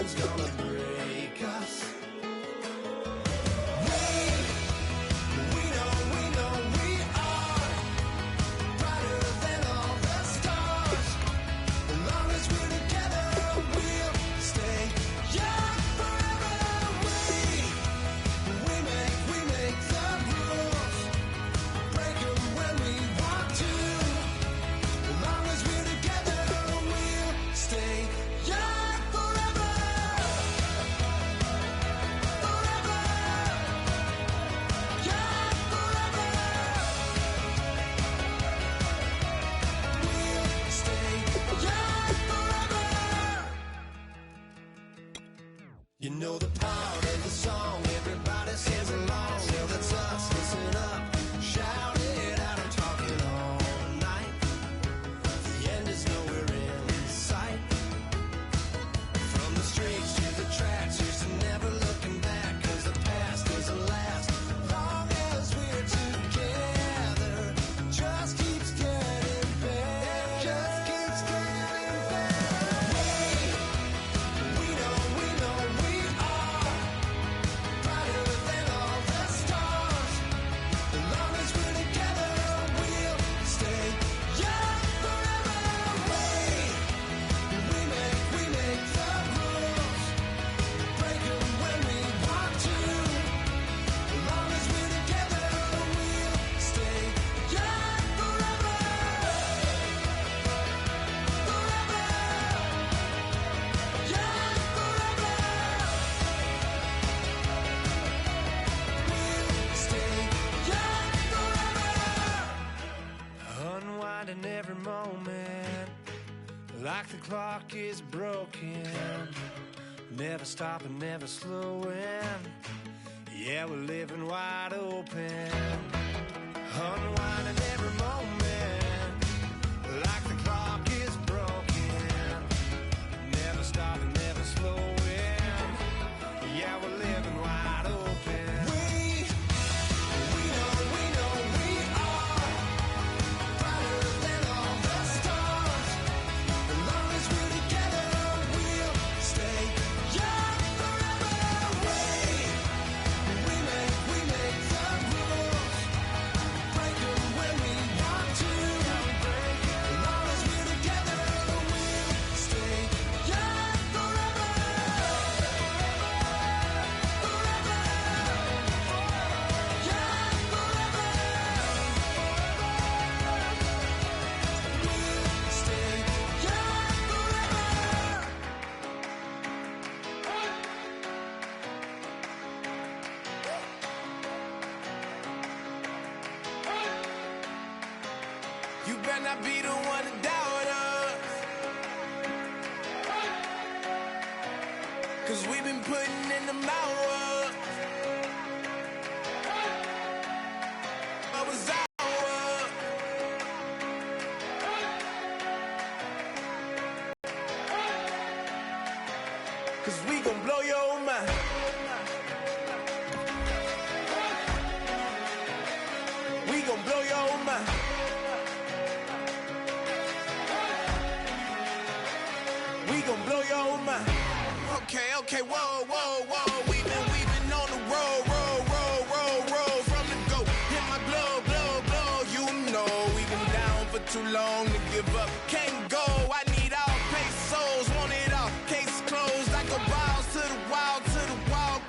nothing's gonna break us. We know we are brighter than all the stars. As long as we're together, we'll stay young forever. We make the rules, break 'em when we want to. As long as we're together, we'll stay young forever. Forever. Young forever. We'll stay young forever. You know the part of the song everybody sings along. Well, that's us. Listen up, shout it out. I'm talking all night. The end is nowhere in sight. From the streets to the tracks, here's to never looking back. 'Cause the past doesn't last long as we're together. Just keeps getting better. Just keeps getting better. We know we are brighter than all the stars. As long as we're together, we'll stay young forever. We make the rules, break 'em when we want to. As long as we're together, we'll stay young forever. Forever. Young forever. We'll stay young forever. Unwinding every moment, like the clock is broken. Never stopping, never slowing. Yeah, we're living wide open. Unwinding every moment, like the clock is broken. Never stopping, never slowing. Yeah, we're living wide open. We know we are brighter than all the stars. As long as we're together, we'll stay young forever. We make the rules, break 'em when we want to. As long as we're together, we'll stay young forever. Forever. Young forever. We'll stay young forever. You better not be the one to doubt us, 'cause we've been putting in the hours. What was ours? 'Cause we gon' blow your mind. We gon' blow your mind. We gon' blow your mind. Okay, whoa. We've been on the road from the go. Hit my blow. You know we've been down for too long to give up. Can't go. I need all pesos, want it all. Case closed. I go balls to the wall.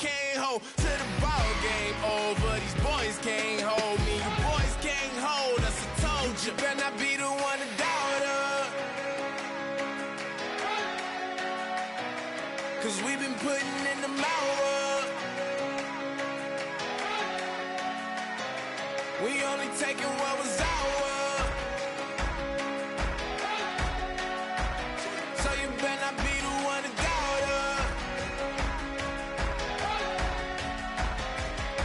Can't hold to the ball game over. These boys can't hold me. You boys can't hold us. I told you. Better not be the one to doubt us, 'cause we've been putting in the hours. We only taking what was ours. So you better not be the one to doubt us,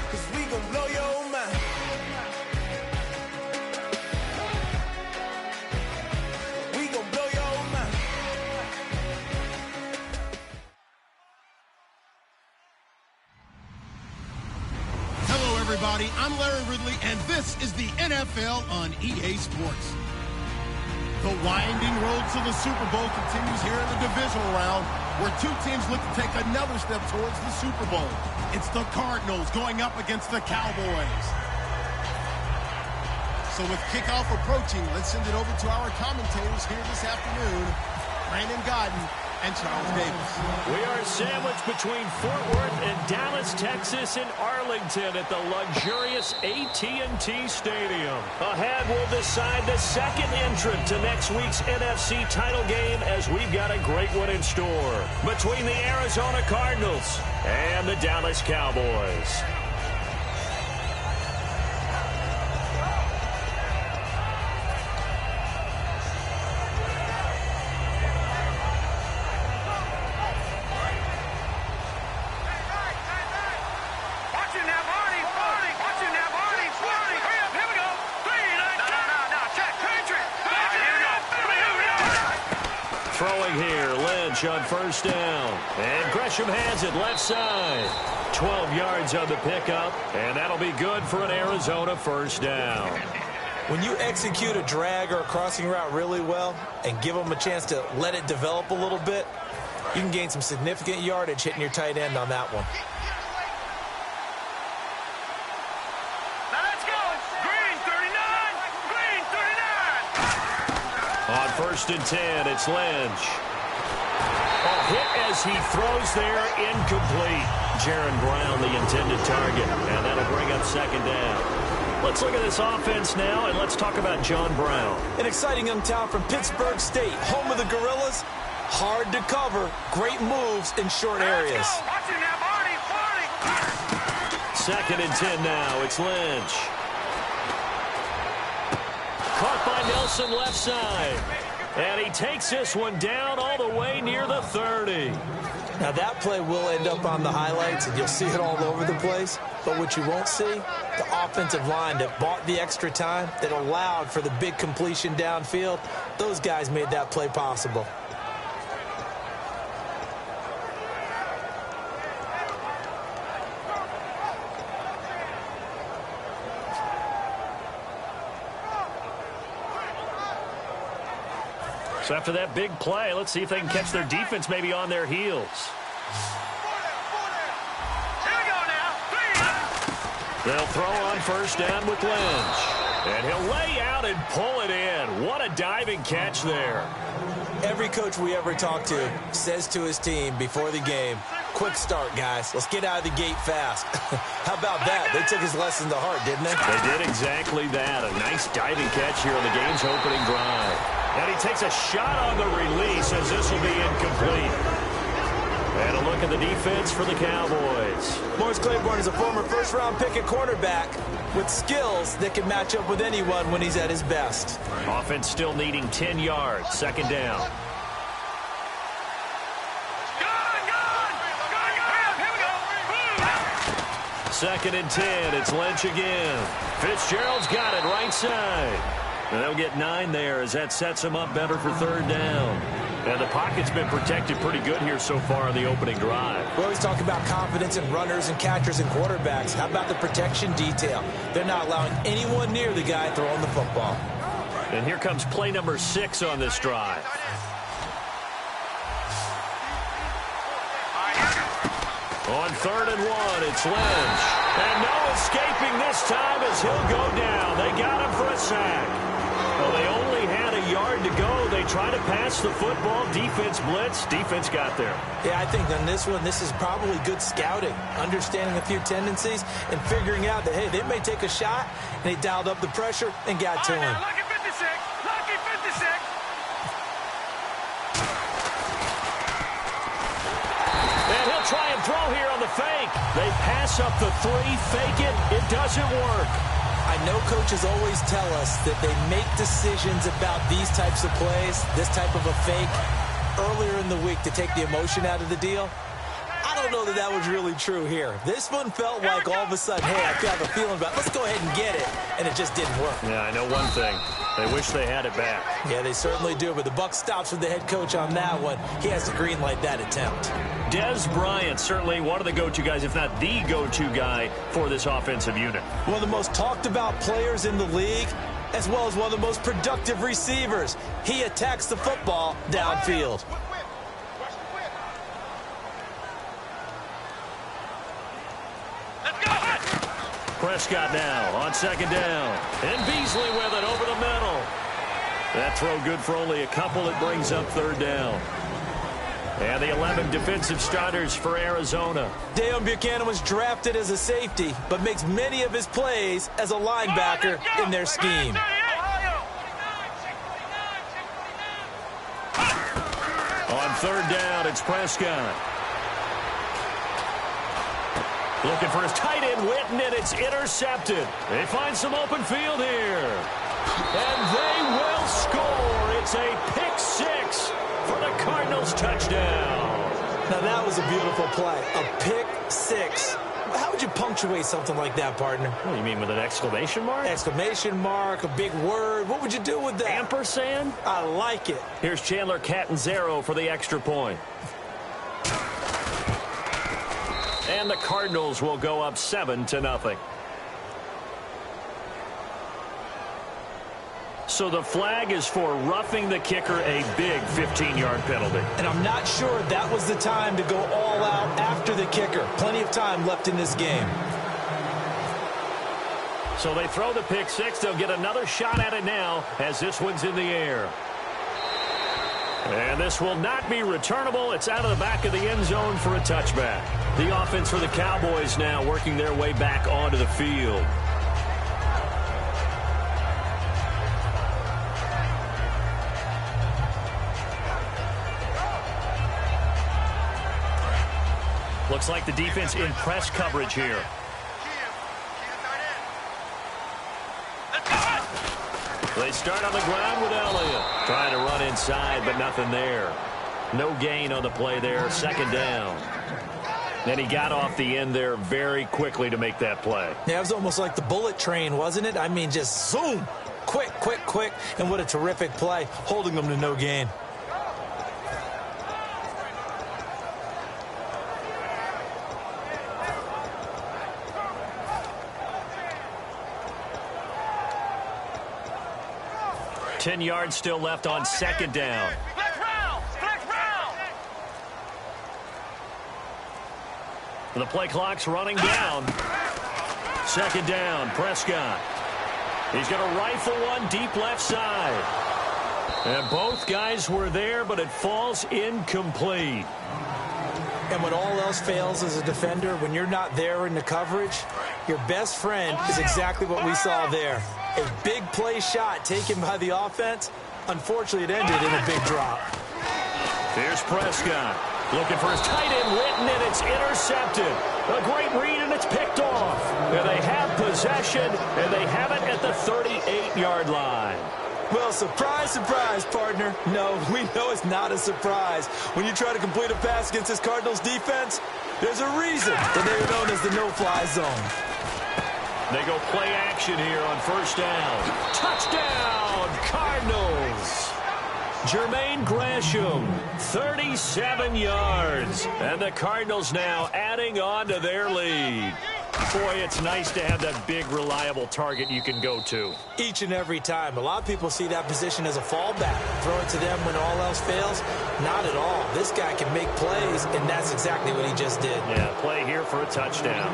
'cause we gon' blow your mind. We gon' blow your mind. everybody. I'm Larry Ridley, and this is the NFL on EA Sports. The winding road to the Super Bowl continues here in the divisional round, where two teams look to take another step towards the Super Bowl. It's the Cardinals going up against the Cowboys. So with kickoff approaching, let's send it over to our commentators here this afternoon, Brandon Godden and Charles Davis. We are sandwiched between Fort Worth and Dallas, Texas, and Arlington at the luxurious AT&T Stadium. Ahead, we'll decide the second entrant to next week's NFC title game, as we've got a great one in store between the Arizona Cardinals and the Dallas Cowboys. Throwing here, Lynch on first down. And Gresham has it left side. 12 yards on the pickup, and that'll be good for an Arizona first down. When you execute a drag or a crossing route really well and give them a chance to let it develop a little bit, you can gain some significant yardage hitting your tight end on that one. On first and 10, it's Lynch. A hit as he throws there, incomplete. Jaron Brown, the intended target, and that'll bring up second down. Let's look at this offense now, and let's talk about John Brown. An exciting young talent from Pittsburgh State, home of the Gorillas. Hard to cover, great moves in short areas. Second and 10 now, it's Lynch. Caught by Nelson left side. And he takes this one down all the way near the 30. Now that play will end up on the highlights, and you'll see it all over the place. But what you won't see, the offensive line that bought the extra time, that allowed for the big completion downfield, those guys made that play possible. So after that big play, let's see if they can catch their defense maybe on their heels. They'll throw on first down with Lynch. And he'll lay out and pull it in. What a diving catch there. Every coach we ever talk to says to his team before the game, quick start, guys. Let's get out of the gate fast. How about that? They took his lesson to heart, didn't they? They did exactly that. A nice diving catch here on the game's opening drive. And he takes a shot on the release as this will be incomplete. And a look at the defense for the Cowboys. Morris Claiborne is a former first-round pick at cornerback with skills that can match up with anyone when he's at his best. Offense still needing 10 yards. Second down. Second and 10. It's Lynch again. Fitzgerald's got it right side. And they'll get 9 there as that sets him up better for third down. And the pocket's been protected pretty good here so far on the opening drive. We always talk about confidence in runners and catchers and quarterbacks. How about the protection detail? They're not allowing anyone near the guy throwing the football. And here comes play number 6 on this drive. On third and 1, it's Lynch. And no escaping this time as he'll go down. They got him for a sack. Well, they only had a yard to go. They try to pass the football. Defense blitz. Defense got there. Yeah, I think on this one, this is probably good scouting, understanding a few tendencies and figuring out that, hey, they may take a shot, and they dialed up the pressure and got to him. Lucky 56. Lucky 56. And he'll try and throw here on the fake. They pass up the 3, fake it. It doesn't work. I know coaches always tell us that they make decisions about these types of plays, this type of a fake, earlier in the week to take the emotion out of the deal. I don't know that that was really true here. This one felt like all of a sudden, hey, I have a feeling about it. Let's go ahead and get it, and it just didn't work. Yeah, I know one thing. They wish they had it back. Yeah, they certainly do, but the buck stops with the head coach on that one. He has to green light that attempt. Dez Bryant, certainly one of the go-to guys, if not the go-to guy for this offensive unit. One of the most talked about players in the league. as well as one of the most productive receivers. He attacks the football downfield. Prescott now on second down. And Beasley with it over the middle. That throw good for only a couple. It brings up third down. And the 11 defensive starters for Arizona. Deion Buchanan was drafted as a safety, but makes many of his plays as a linebacker in their scheme. On third down, it's Prescott. Looking for his tight end, Witten, and it's intercepted. They find some open field here. And they will score. It's a pick six for the Cardinals touchdown. Now that was a beautiful play. A pick six. How would you punctuate something like that, partner? What do you mean, with an exclamation mark? Exclamation mark, a big word. What would you do with that? Ampersand? I like it. Here's Chandler Catanzaro for the extra point. And the Cardinals will go up 7-0. So the flag is for roughing the kicker, a big 15-yard penalty. And I'm not sure that was the time to go all out after the kicker. Plenty of time left in this game. So they throw the pick six. They'll get another shot at it now as this one's in the air. And this will not be returnable. It's out of the back of the end zone for a touchback. The offense for the Cowboys now working their way back onto the field. Looks like the defense in press coverage here. They start on the ground with Elliott. Trying to run inside, but nothing there. No gain on the play there. Second down. And he got off the end there very quickly to make that play. Yeah, it was almost like the bullet train, wasn't it? I mean, just zoom. Quick, quick, quick. And what a terrific play, holding them to no gain. Ten yards still left on second down. The play clock's running down. Second down, Prescott. He's going to rifle one deep left side. And both guys were there, but it falls incomplete. And when all else fails as a defender, when you're not there in the coverage, your best friend is exactly what we saw there. A big play shot taken by the offense. Unfortunately, it ended in a big drop. Here's Prescott. Looking for his tight end, Witten, and it's intercepted. A great read, and it's picked off. And they have possession, and they have it at the 38-yard line. Well, surprise, surprise, partner. No, we know it's not a surprise. When you try to complete a pass against this Cardinals defense, there's a reason that they are known as the no-fly zone. They go play action here on first down. Touchdown, Cardinals. Jermaine Gresham, 37 yards. And the Cardinals now adding on to their lead. Boy, it's nice to have that big, reliable target you can go to. Each and every time. A lot of people see that position as a fallback. Throw it to them when all else fails. Not at all. This guy can make plays, and that's exactly what he just did. Yeah, play here for a touchdown.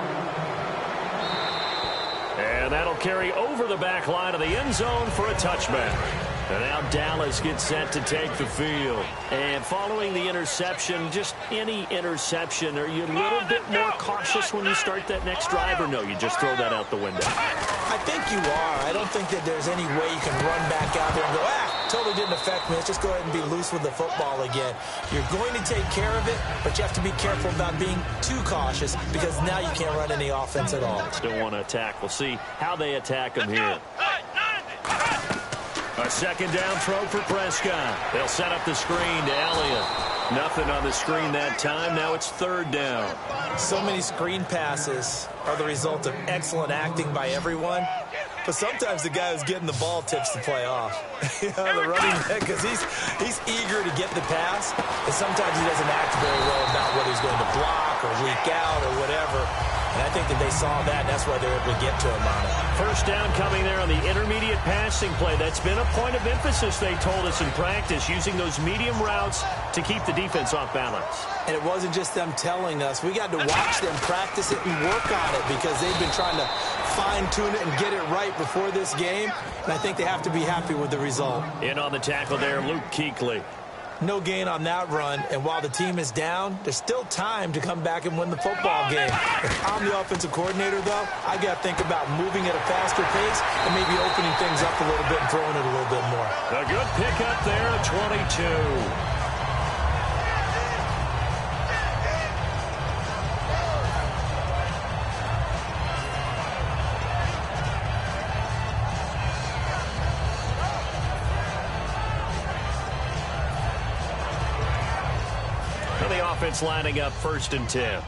And that'll carry over the back line of the end zone for a touchback. And now Dallas gets set to take the field. And following the interception, just any interception, are you a little bit more cautious when you start that next drive, or no, you just throw that out the window? I think you are. I don't think that there's any way you can run back out there and go, totally didn't affect me. Let's just go ahead and be loose with the football again. You're going to take care of it, but you have to be careful about being too cautious because now you can't run any offense at all. Still want to attack. We'll see how they attack him here. A second down throw for Prescott. They'll set up the screen to Elliott. Nothing on the screen that time. Now it's third down. So many screen passes are the result of excellent acting by everyone. But sometimes the guy who's getting the ball tips the play off. The running back, because he's eager to get the pass. And sometimes he doesn't act very well about whether he's going to block or leak out or whatever. And I think that they saw that, and that's why they're able to get to him on it. First down coming there on the intermediate passing play. That's been a point of emphasis, they told us in practice, using those medium routes to keep the defense off balance. And it wasn't just them telling us. We got to watch them practice it and work on it because they've been trying to fine-tune it and get it right before this game. And I think they have to be happy with the result. In on the tackle there, Luke Kuechly. No gain on that run, and while the team is down, there's still time to come back and win the football game. If I'm the offensive coordinator, though, I got to think about moving at a faster pace and maybe opening things up a little bit and throwing it a little bit more. A good pickup there at 22. Offense lining up 1st and 10.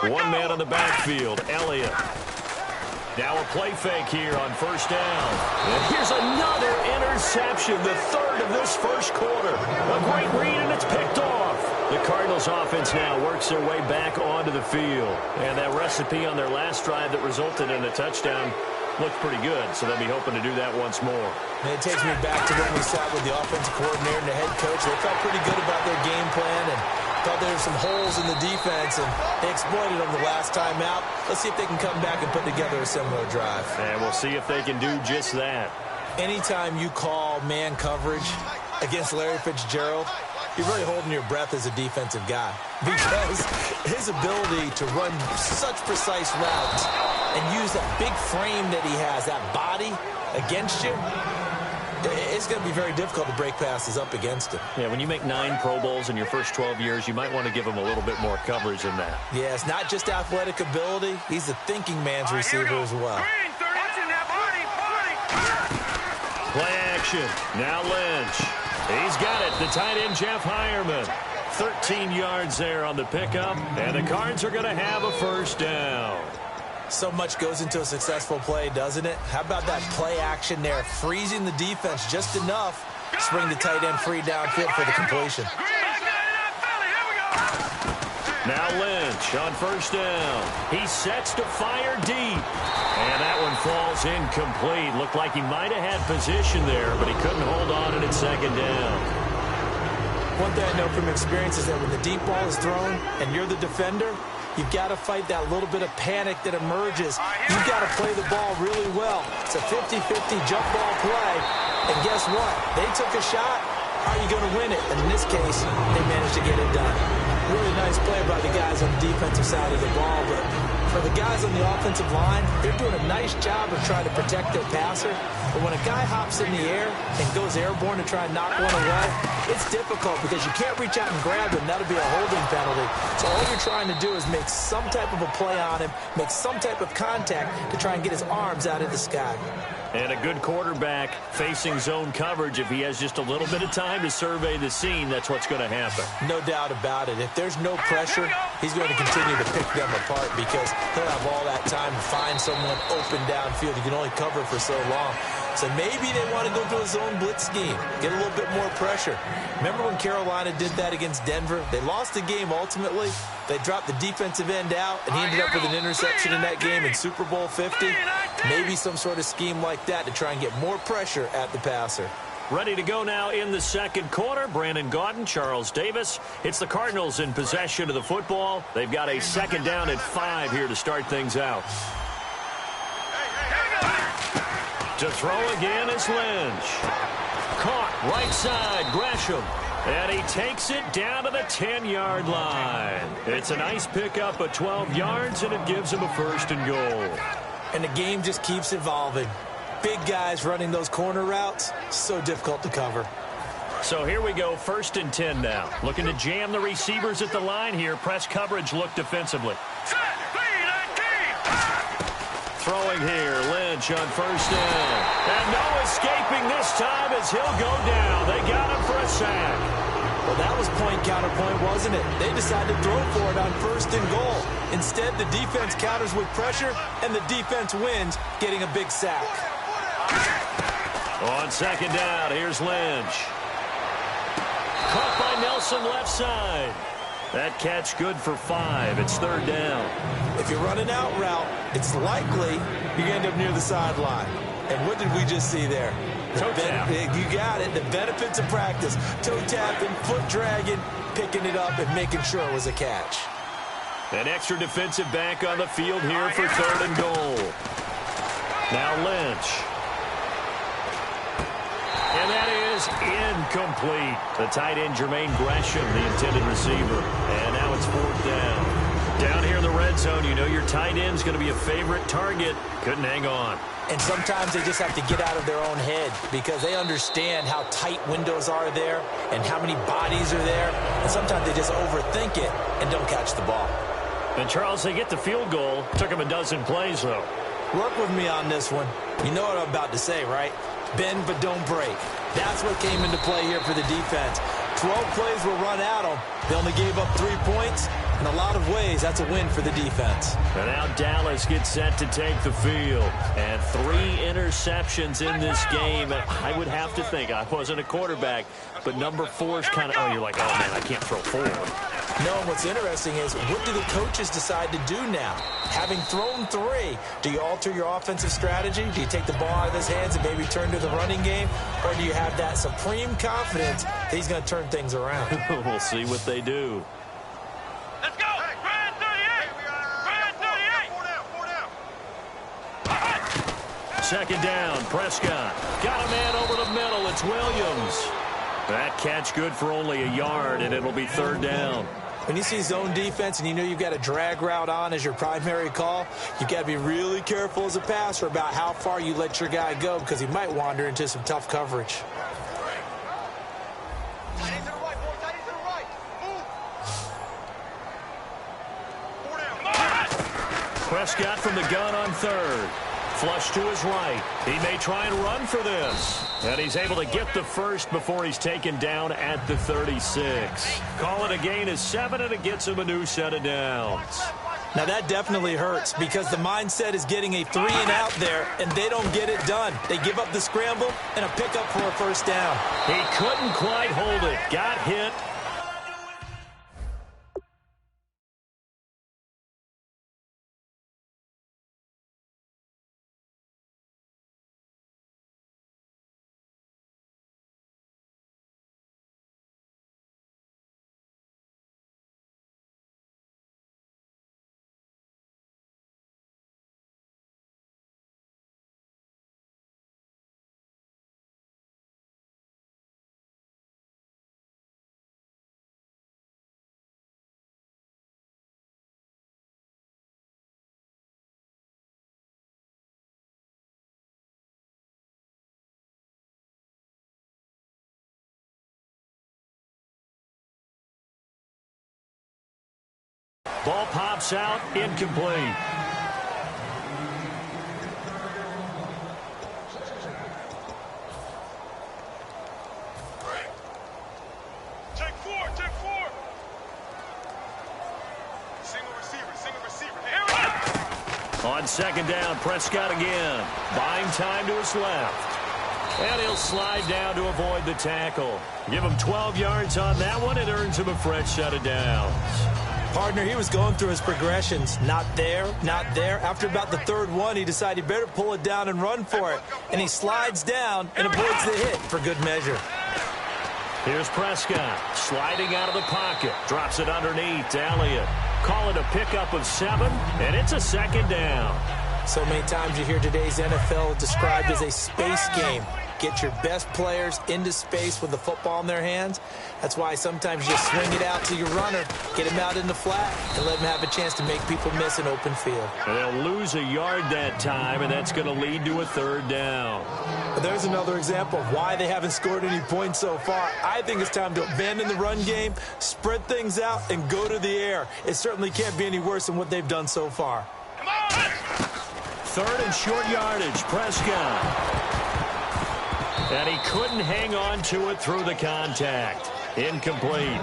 One man on the backfield, Elliott. Now a play fake here on 1st down. And here's another interception, the 3rd of this 1st quarter. A great read, and it's picked off. The Cardinals offense now works their way back onto the field. And that recipe on their last drive that resulted in a touchdown looks pretty good, so they'll be hoping to do that once more. And it takes me back to when we sat with the offensive coordinator and the head coach. They felt pretty good about their game plan and thought there were some holes in the defense, and they exploited them the last time out. Let's see if they can come back and put together a similar drive. And we'll see if they can do just that. Anytime you call man coverage against Larry Fitzgerald, you're really holding your breath as a defensive guy because his ability to run such precise routes and use that big frame that he has, that body against you, it's going to be very difficult to break passes up against him. Yeah, when you make 9 Pro Bowls in your first 12 years, you might want to give him a little bit more coverage than that. Yeah, it's not just athletic ability. He's a thinking man's receiver as well. Play action. Now Lynch. He's got it. The tight end, Jeff Heuerman. 13 yards there on the pickup, and the Cards are going to have a 1st down. So much goes into a successful play, doesn't it? How about that play action there, freezing the defense just enough to bring the tight end free downfield for the completion. Now Lynch on 1st down. He sets to fire deep. And that one falls incomplete. Looked like he might have had position there, but he couldn't hold on at 2nd down. One thing I know from experience is that when the deep ball is thrown and you're the defender, you've got to fight that little bit of panic that emerges. You've got to play the ball really well. It's a 50-50 jump ball play. And guess what? They took a shot. How are you going to win it? And in this case, they managed to get it done. Really nice play by the guys on the defensive side of the ball, but for the guys on the offensive line, they're doing a nice job of trying to protect their passer. But when a guy hops in the air and goes airborne to try and knock one away, it's difficult because you can't reach out and grab him. That'll be a holding penalty. So all you're trying to do is make some type of a play on him, make some type of contact to try and get his arms out of the sky. And a good quarterback facing zone coverage. If he has just a little bit of time to survey the scene, that's what's going to happen. No doubt about it. If there's no pressure, he's going to continue to pick them apart because he'll have all that time to find someone open downfield. You can only cover for so long. So maybe they want to go to a zone blitz scheme, get a little bit more pressure. Remember when Carolina did that against Denver? They lost the game ultimately. They dropped the defensive end out, and he ended up with an interception in that game in Super Bowl 50. Maybe some sort of scheme like that to try and get more pressure at the passer. Ready to go now in the 2nd quarter. Brandon Gaudin, Charles Davis. It's the Cardinals in possession of the football. They've got a 2nd down at 5 here to start things out. To throw again is Lynch. Caught right side, Gresham. And he takes it down to the 10-yard line. It's a nice pickup of 12 yards, and it gives him a 1st and goal. And the game just keeps evolving. Big guys running those corner routes, so difficult to cover. So here we go, 1st and 10 now. Looking to jam the receivers at the line here. Press coverage look defensively. Throwing here, Lynch on 1st down. And no escaping this time as he'll go down. They got him for a sack. Well, that was point counterpoint, wasn't it? They decided to throw for it on 1st and goal. Instead, the defense counters with pressure, and the defense wins, getting a big sack. On 2nd down, here's Lynch. Caught by Nelson left side. That catch good for 5. It's third down. If you're running out route, it's likely you're going to end up near the sideline. And what did we just see there? Toe tap. You got it. The benefits of practice. Toe tapping, foot dragging, picking it up, and making sure it was a catch. An extra defensive back on the field here for third and goal. Now Lynch. And that is incomplete. The tight end, Jermaine Gresham, the intended receiver. And now it's fourth down. Down here in the red zone, you know your tight end's going to be a favorite target. Couldn't hang on. And sometimes they just have to get out of their own head because they understand how tight windows are there and how many bodies are there. And sometimes they just overthink it and don't catch the ball. And, Charles, they get the field goal. Took them a dozen plays, though. Work with me on this one. You know what I'm about to say, right? Bend but don't break. That's what came into play here for the defense. 12 plays were run at them. They only gave up 3 points. In a lot of ways, that's a win for the defense. And now Dallas gets set to take the field. And 3 interceptions in this game. I would have to think, I wasn't a quarterback, but number 4 is kind of, oh, you're like, oh, man, I can't throw 4. No, what's interesting is, what do the coaches decide to do now? Having thrown 3, do you alter your offensive strategy? Do you take the ball out of his hands and maybe turn to the running game? Or do you have that supreme confidence that he's going to turn things around? We'll see what they do. Let's go! Brad 38! Brad 38! 4 down. Second down, Prescott. Got a man over the middle. It's Williams. That catch good for only a yard, and it'll be third down. When you see zone defense and you know you've got a drag route on as your primary call, you've got to be really careful as a passer about how far you let your guy go because he might wander into some tough coverage. Prescott from the gun on third. Flush to his right. He may try and run for this. And he's able to get the first before he's taken down at the 36. Call it a gain of 7, and it gets him a new set of downs. Now that definitely hurts because the mindset is getting a 3 and out there, and they don't get it done. They give up the scramble and a pickup for a first down. He couldn't quite hold it. Got hit. Ball pops out, incomplete. Take 4, take 4. Single receiver. Here we go. On second down, Prescott again. Buying time to his left. And he'll slide down to avoid the tackle. Give him 12 yards on that one. It earns him a fresh set of downs. Partner, he was going through his progressions. Not there, not there. After about the third one, he decided he better pull it down and run for it. And he slides down and avoids the hit for good measure. Here's Prescott sliding out of the pocket. Drops it underneath to Elliott. Call it a pickup of 7, and it's a second down. So many times you hear today's NFL described as a space game. Get your best players into space with the football in their hands. That's why sometimes you just swing it out to your runner, get him out in the flat, and let him have a chance to make people miss an open field. And they'll lose a yard that time, and that's going to lead to a third down. But there's another example of why they haven't scored any points so far. I think it's time to abandon the run game, spread things out, and go to the air. It certainly can't be any worse than what they've done so far. Come on! Third and short yardage, Prescott. And he couldn't hang on to it through the contact. Incomplete.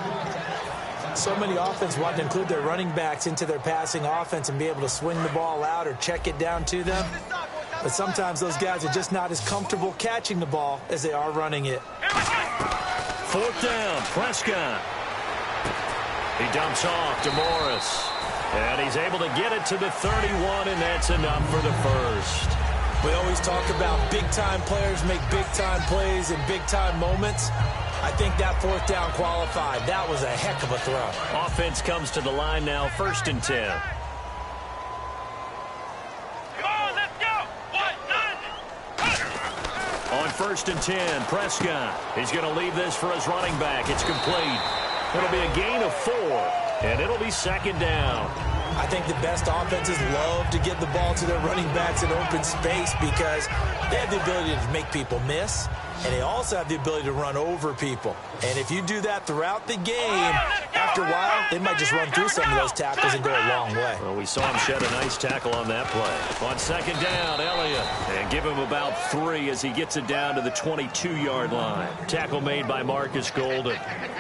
So many offenses want to include their running backs into their passing offense and be able to swing the ball out or check it down to them. But sometimes those guys are just not as comfortable catching the ball as they are running it. Fourth down, Prescott. He dumps off to Morris. And he's able to get it to the 31, and that's enough for the first. We always talk about big-time players make big-time plays in big-time moments. I think that fourth down qualified. That was a heck of a throw. Offense comes to the line now, 1st and 10. Come on, let's go. 1-9. On 1st and 10, Prescott. He's going to leave this for his running back. It's complete. It'll be a gain of 4, and it'll be 2nd down. I think the best offenses love to get the ball to their running backs in open space because they have the ability to make people miss, and they also have the ability to run over people. And if you do that throughout the game, after a while, they might just run through some of those tackles and go a long way. Well, we saw him shed a nice tackle on that play. On 2nd down, Elliott. And give him about 3 as he gets it down to the 22-yard line. Tackle made by Marcus Golden.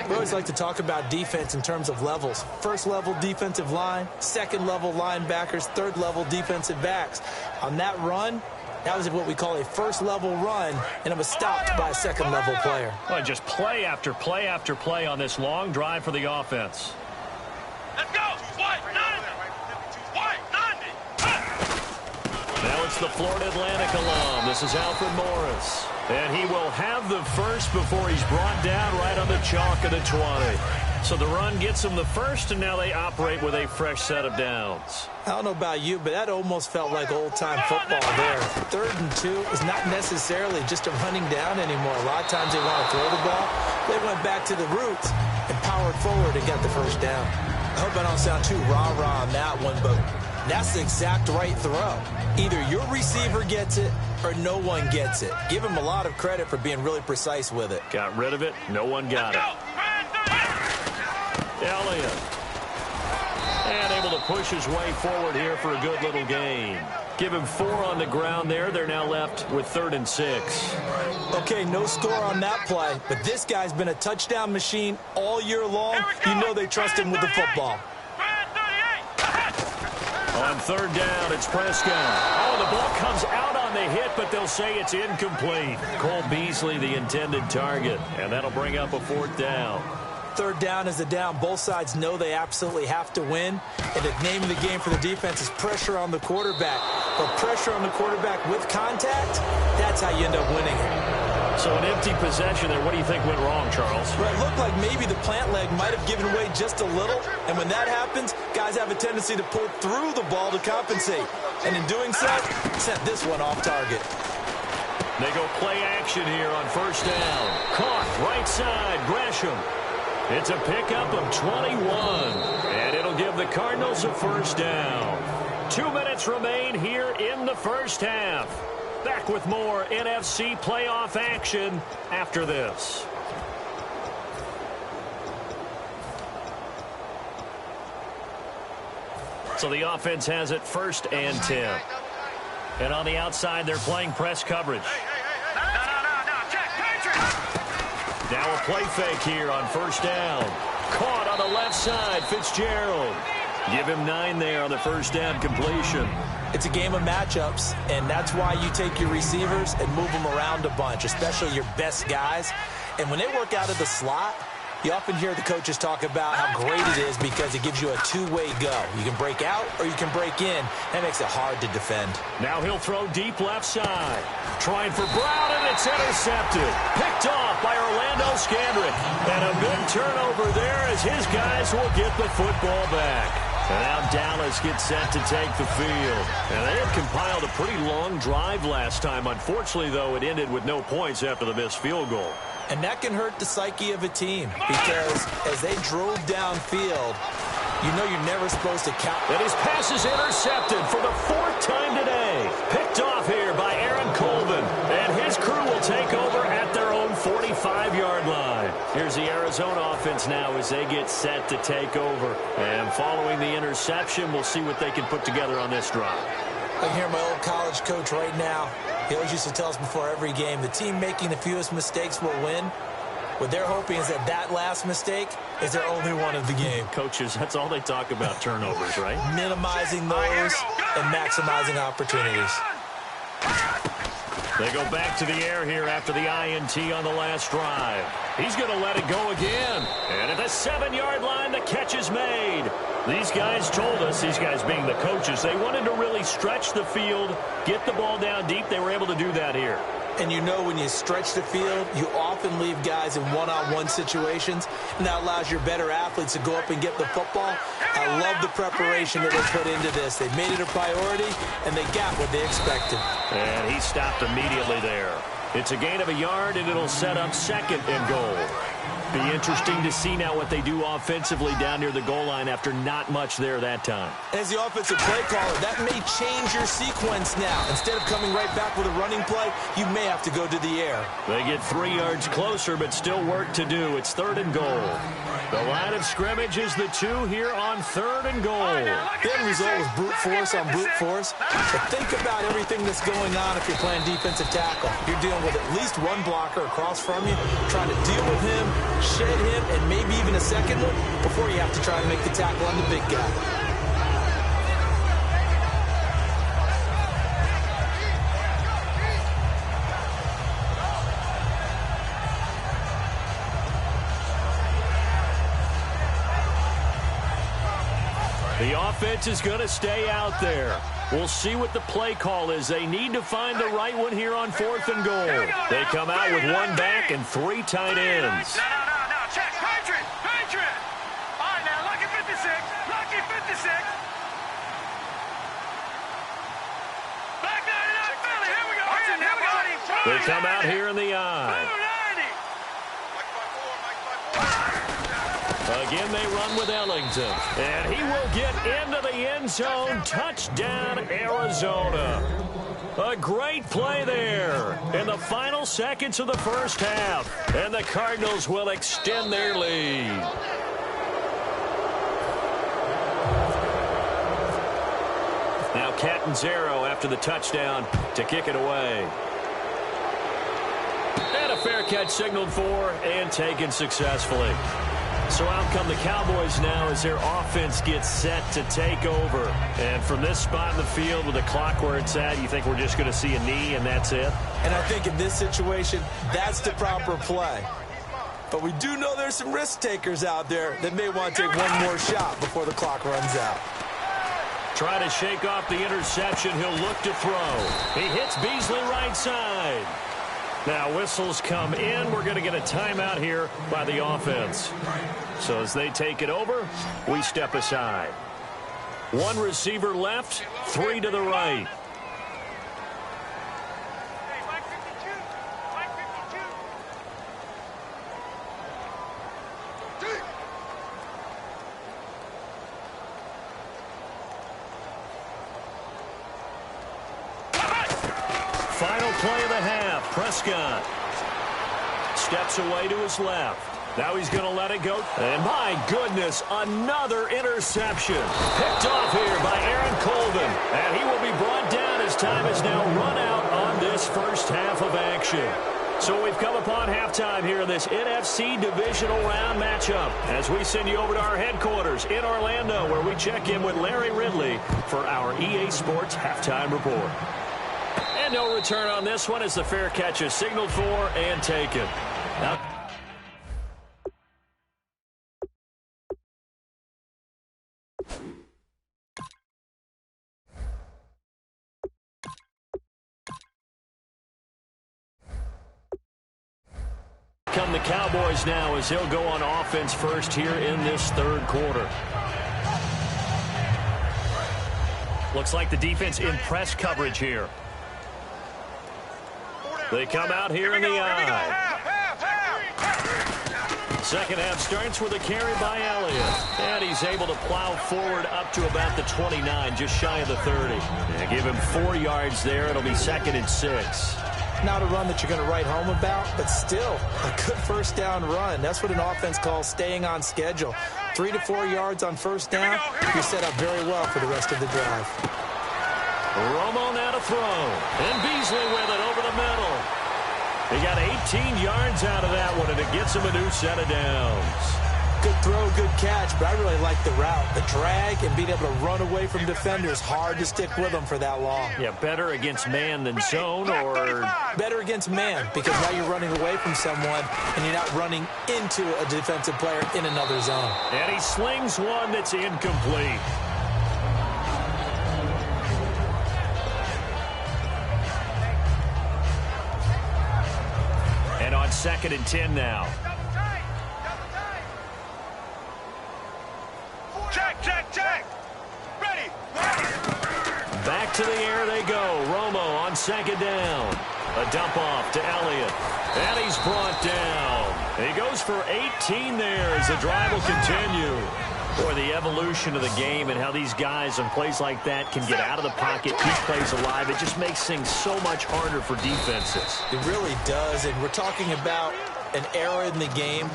We always like to talk about defense in terms of levels. 1st-level defensive line, 2nd-level linebackers, 3rd-level defensive backs. On that run, that was what we call a 1st-level run, and it was stopped by a 2nd-level player. Well, just play after play after play on this long drive for the offense. Let's go. 1-9. Now it's the Florida Atlantic alum. This is Alfred Morris. And he will have the first before he's brought down right on the chalk of the 20. So the run gets him the first, and now they operate with a fresh set of downs. I don't know about you, but that almost felt like old-time football there. 3rd and 2 is not necessarily just a running down anymore. A lot of times they want to throw the ball. They went back to the roots and powered forward and got the first down. I hope I don't sound too rah-rah on that one, but that's the exact right throw. Either your receiver gets it or no one gets it. Give him a lot of credit for being really precise with it. Got rid of it. No one got it. Elliott. And able to push his way forward here for a good little gain. Give him 4 on the ground there. They're now left with 3rd and 6. Okay, no score on that play, but this guy's been a touchdown machine all year long. You know they trust him with the football. On 3rd down, it's Prescott. Oh, the ball comes out on the hit, but they'll say it's incomplete. Cole Beasley, the intended target, and that'll bring up a 4th down. 3rd down is a down. Both sides know they absolutely have to win. And the name of the game for the defense is pressure on the quarterback. But pressure on the quarterback with contact, that's how you end up winning it. So an empty possession there. What do you think went wrong, Charles? Well, it looked like maybe the plant leg might have given way just a little. And when that happens, guys have a tendency to pull through the ball to compensate. And in doing so, sent this one off target. They go play action here on 1st down. Caught right side, Gresham. It's a pickup of 21, and it'll give the Cardinals a 1st down. 2 minutes remain here in the 1st half. Back with more NFC playoff action after this. So the offense has it 1st and 10. And on the outside, they're playing press coverage. Now a play fake here on 1st down. Caught on the left side, Fitzgerald. Give him 9 there on the 1st down completion. It's a game of matchups, and that's why you take your receivers and move them around a bunch, especially your best guys. And when they work out of the slot, you often hear the coaches talk about how great it is because it gives you a 2-way go. You can break out or you can break in. That makes it hard to defend. Now he'll throw deep left side. Trying for Brown, and it's intercepted. Picked off by Orlando Scandrick. And a good turnover there as his guys will get the football back. And now Dallas gets set to take the field. And they had compiled a pretty long drive last time. Unfortunately, though, it ended with no points after the missed field goal. And that can hurt the psyche of a team because as they drove downfield, you know you're never supposed to count. And his pass is intercepted for the 4th time today. Picked off here by Aaron Colvin. And his crew will take over at their own 45-yard line. Here's the Arizona offense now as they get set to take over. And following the interception, we'll see what they can put together on this drive. I hear my old college coach right now. He always used to tell us before every game, the team making the fewest mistakes will win. What they're hoping is that that last mistake is their only one of the game. Coaches, that's all they talk about, turnovers, right? Minimizing those and maximizing opportunities. They go back to the air here after the INT on the last drive. He's going to let it go again. And at the 7-yard line, the catch is made. These guys told us, these guys being the coaches, they wanted to really stretch the field, get the ball down deep. They were able to do that here. And you know when you stretch the field, you often leave guys in one-on-one situations, and that allows your better athletes to go up and get the football. I love the preparation that they put into this. They made it a priority, and they got what they expected. And he stopped immediately there. It's a gain of a yard, and it'll set up 2nd and goal. Be interesting to see now what they do offensively down near the goal line after not much there that time. As the offensive play caller, that may change your sequence now. Instead of coming right back with a running play, you may have to go to the air. They get 3 yards closer, but still work to do. It's 3rd and goal. The line of scrimmage is the 2 here on 3rd and goal. The end result was brute force on brute force. But think about everything that's going on if you're playing defensive tackle. You're dealing with at least one blocker across from you, trying to deal with him, shed him, and maybe even a second one before you have to try and make the tackle on the big guy. The offense is going to stay out there. We'll see what the play call is. They need to find the right one here on 4th and goal. They come out with 1 back and 3 tight ends. No, check. Patriot. All right, now, lucky 56. Back 99, Philly. Here we go. They come out here in the eye. Again, they run with Ellington. And he will get into the end zone. Touchdown, Arizona. A great play there in the final seconds of the first half. And the Cardinals will extend their lead. Now Catanzaro after the touchdown to kick it away. And a fair catch signaled for and taken successfully. So out come the Cowboys now as their offense gets set to take over. And from this spot in the field with the clock where it's at, you think we're just going to see a knee and that's it? And I think in this situation, that's the proper play. But we do know there's some risk takers out there that may want to take one more shot before the clock runs out. Try to shake off the interception. He'll look to throw. He hits Beasley right side. Now whistles come in. We're going to get a timeout here by the offense. So as they take it over, we step aside. 1 receiver left, 3 to the right. Final play of the half. Prescott steps away to his left. Now he's going to let it go. And my goodness, another interception. Picked off here by Aaron Colvin. And he will be brought down as time is now run out on this first half of action. So we've come upon halftime here in this NFC divisional round matchup as we send you over to our headquarters in Orlando where we check in with Larry Ridley for our EA Sports halftime report. And no return on this one as the fair catch is signaled for and taken. Now, come the Cowboys now as he'll go on offense first here in this third quarter. Looks like the defense in press coverage here. They come out here in the eye. Second half starts with a carry by Elliott. And he's able to plow forward up to about the 29, just shy of the 30. And give him 4 yards there. It'll be 2nd and 6. Not a run that you're going to write home about, but still a good first down run. That's what an offense calls staying on schedule. 3 to 4 yards on first down, you're set up very well for the rest of the drive. Romo now to throw. And Beasley with it over the middle. He got 18 yards out of that one, and it gets him a new set of downs. Good throw, good catch, but I really like the route. The drag and being able to run away from defenders, hard to stick with them for that long. Yeah, better against man than zone, or better against man, because now you're running away from someone and you're not running into a defensive player in another zone. And he slings one that's incomplete. And on 2nd and 10 now. Check. Ready. Back to the air they go. Romo on 2nd down. A dump off to Elliott. And he's brought down. He goes for 18 there as the drive will continue. Boy, the evolution of the game and how these guys on plays like that can get out of the pocket, keep plays alive, it just makes things so much harder for defenses. It really does, and we're talking about an era in the game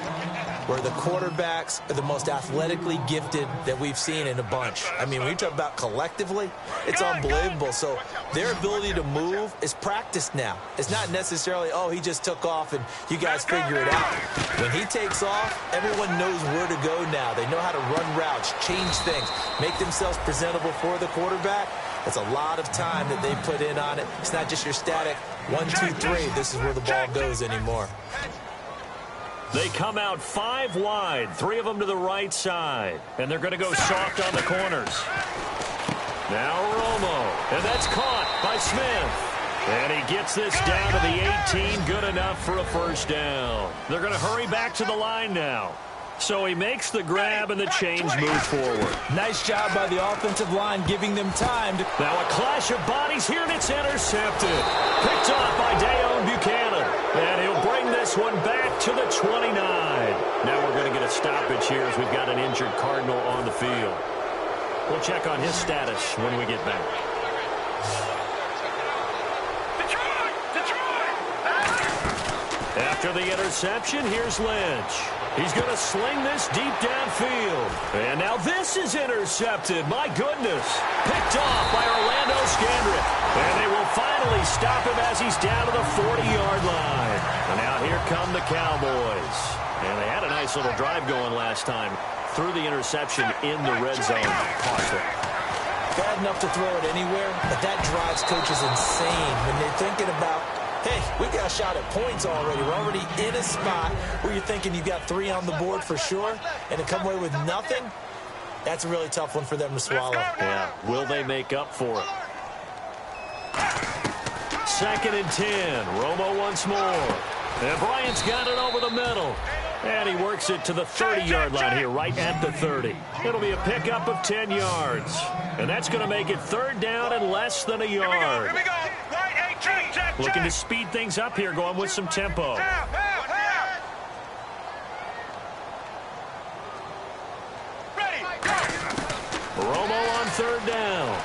where the quarterbacks are the most athletically gifted that we've seen in a bunch. I mean, when you talk about collectively, it's unbelievable. So their ability to move is practiced now. It's not necessarily, oh, he just took off and you guys figure it out. When he takes off, everyone knows where to go now. They know how to run routes, change things, make themselves presentable for the quarterback. That's a lot of time that they put in on it. It's not just your static 1, 2, 3. This is where the ball goes anymore. They come out 5 wide, 3 of them to the right side. And they're going to go soft on the corners. Now Romo, and that's caught by Smith. And he gets this down to the 18, good enough for a first down. They're going to hurry back to the line now. So he makes the grab and the chains move forward. Nice job by the offensive line giving them time to... Now a clash of bodies here, and it's intercepted. Picked off by Dayon Buchanan. And he'll bring this one back to the 29. Now we're going to get a stoppage here as we've got an injured Cardinal on the field. We'll check on his status when we get back. After the interception, here's Lynch. He's going to sling this deep downfield. And now this is intercepted. My goodness. Picked off by Orlando Scandrick. And they will finally stop him as he's down to the 40-yard line. And now here come the Cowboys. And they had a nice little drive going last time. Threw the interception in the red zone. Costly. Bad enough to throw it anywhere, but that drives coaches insane when they're thinking about, hey, we got a shot at points already. We're already in a spot where you're thinking you've got 3 on the board for sure, and to come away with nothing, that's a really tough one for them to swallow. Yeah, will they make up for it? 2nd and 10. Romo once more. And Bryant's got it over the middle. And he works it to the 30-yard line here, right at the 30. It'll be a pickup of 10 yards. And that's going to make it 3rd down and less than a yard. Here we go. Right, 8, check. Looking to speed things up here, going with some tempo. Ready, go. Romo on 3rd down.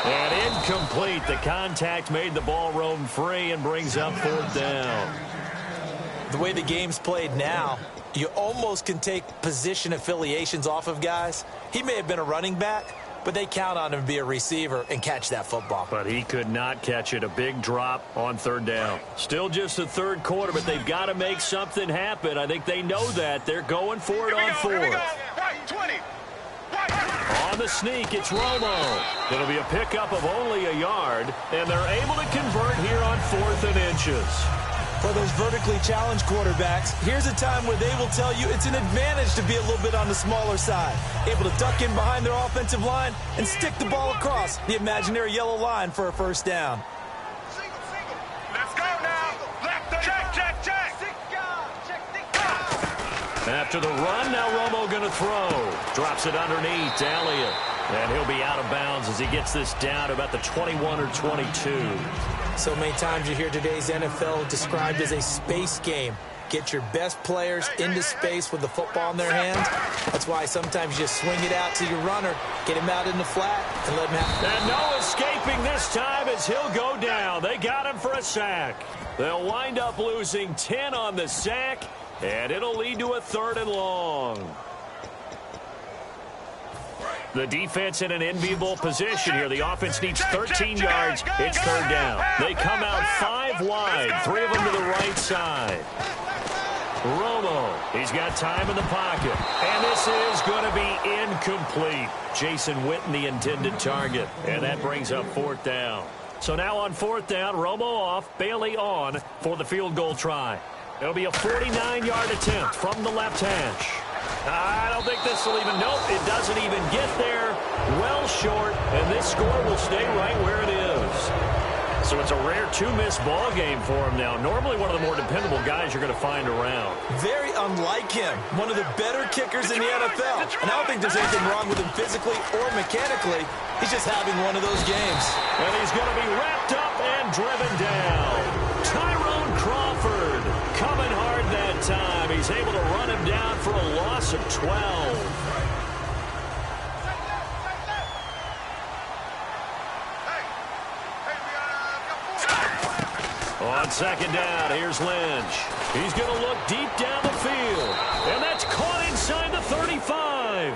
And incomplete. The contact made the ball roam free and brings up 4th down. The way the game's played now, you almost can take position affiliations off of guys. He may have been a running back, but they count on him to be a receiver and catch that football. But he could not catch it. A big drop on 3rd down. Still just the 3rd quarter, but they've got to make something happen. I think they know that. They're going for it on 4th. Right, 20. On the sneak, it's Romo. It'll be a pickup of only a yard, and they're able to convert here on 4th and inches. For those vertically challenged quarterbacks, here's a time where they will tell you it's an advantage to be a little bit on the smaller side. Able to duck in behind their offensive line and stick the ball across the imaginary yellow line for a first down. Let's go now. Check. After the run, now Romo going to throw. Drops it underneath to Elliott. And he'll be out of bounds as he gets this down to about the 21 or 22. So many times you hear today's NFL described as a space game. Get your best players into space with the football in their hands. That's why sometimes you just swing it out to your runner, get him out in the flat, and let him have it. And no escaping this time as he'll go down. They got him for a sack. They'll wind up losing 10 on the sack, and it'll lead to a 3rd and long. The defense in an enviable position here. The offense needs 13 yards. It's 3rd down. They come out 5 wide, 3 of them to the right side. Romo, he's got time in the pocket. And this is going to be incomplete. Jason Witten, the intended target. And that brings up 4th down. So now on 4th down, Romo off, Bailey on for the field goal try. It'll be a 49-yard attempt from the left hash. I don't think this will even, nope, it doesn't even get there. Well short, and this score will stay right where it is. So it's a rare 2-miss ball game for him now. Normally one of the more dependable guys you're going to find around. Very unlike him. One of the better kickers in the NFL. And I don't think there's anything wrong with him physically or mechanically. He's just having one of those games. And he's going to be wrapped up and driven down. Tyrone Crawford coming hard that time. He's able to run him down for a loss of 12. On 2nd down, here's Lynch. He's going to look deep down the field. And that's caught inside the 35.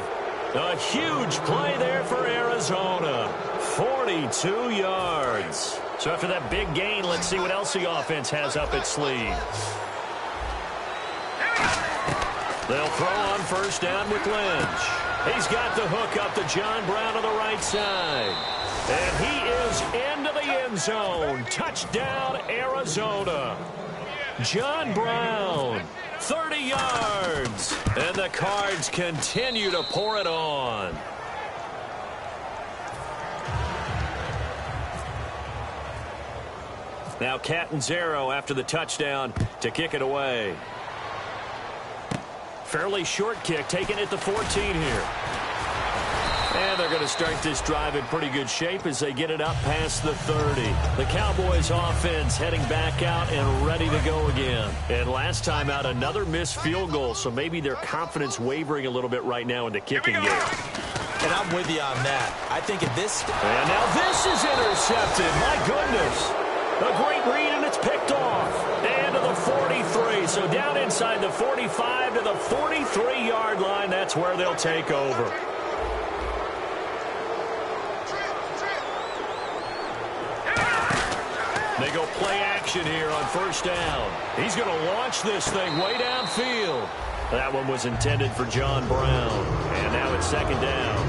A huge play there for Arizona. 42 yards. So after that big gain, let's see what else the offense has up its sleeve. They'll throw on 1st down with Lynch. He's got the hook up to John Brown on the right side. And he is into the end zone. Touchdown, Arizona. John Brown, 30 yards. And the Cards continue to pour it on. Now Catanzaro after the touchdown to kick it away. Fairly short kick, taken at the 14 here. And they're going to start this drive in pretty good shape as they get it up past the 30. The Cowboys offense heading back out and ready to go again. And last time out, another missed field goal, so maybe their confidence wavering a little bit right now in the kicking game. And I'm with you on that. I think at this... And now this is intercepted. My goodness. A great read, and it's picked off. And to the 43. So down inside the 45 to the 43-yard line. That's where they'll take over. They go play action here on 1st down. He's going to launch this thing way downfield. That one was intended for John Brown. And now it's 2nd down.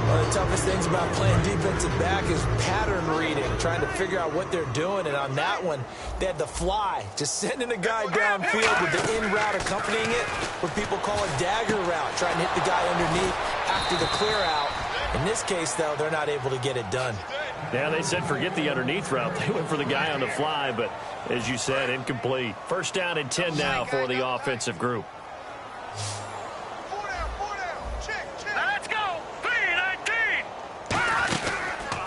One of the toughest things about playing defensive back is pattern reading, trying to figure out what they're doing. And on that one, they had the fly, just sending a guy downfield with the in route accompanying it, what people call a dagger route, trying to hit the guy underneath after the clear out. In this case, though, they're not able to get it done. Yeah, they said forget the underneath route. They went for the guy on the fly, but as you said, incomplete. 1st down and 10 now for the offensive group. Let's go. 3-19.